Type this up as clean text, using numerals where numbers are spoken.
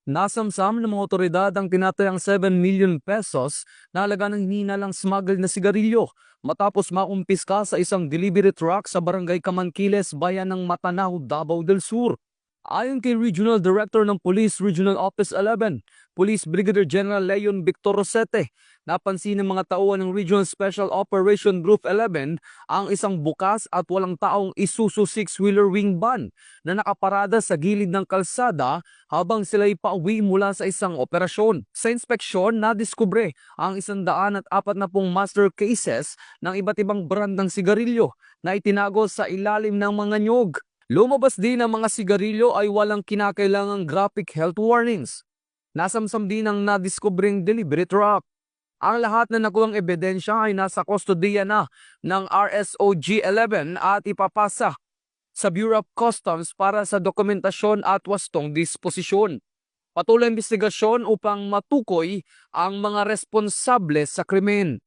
Nasamsam ng mga otoridad ang tinatayang 7 million pesos na halaga ng hinalang smuggled na sigarilyo matapos makumpiska sa isang delivery truck sa barangay Kamankiles, bayan ng Matanao, Davao del Sur. Ayon kay Regional Director ng Police Regional Office 11, Police Brigadier General Leon Victor Rosete, napansin ng mga tauhan ng Regional Special Operation Group 11 ang isang bukas at walang taong Isuzu six-wheeler wing van na nakaparada sa gilid ng kalsada habang sila'y pauwi mula sa isang operasyon. Sa inspeksyon, nadiskubre ang 140 master cases ng iba't ibang brand ng sigarilyo na itinago sa ilalim ng mga nyog. Lumabas din ang mga sigarilyo ay walang kinakailangang graphic health warnings. Nasamsam din ang nadiskubring delivery truck. Ang lahat na nakuhang ebidensya ay nasa kustodiya na ng RSOG 11 at ipapasa sa Bureau of Customs para sa dokumentasyon at wastong disposisyon. Patuloy ang investigasyon upang matukoy ang mga responsable sa krimen.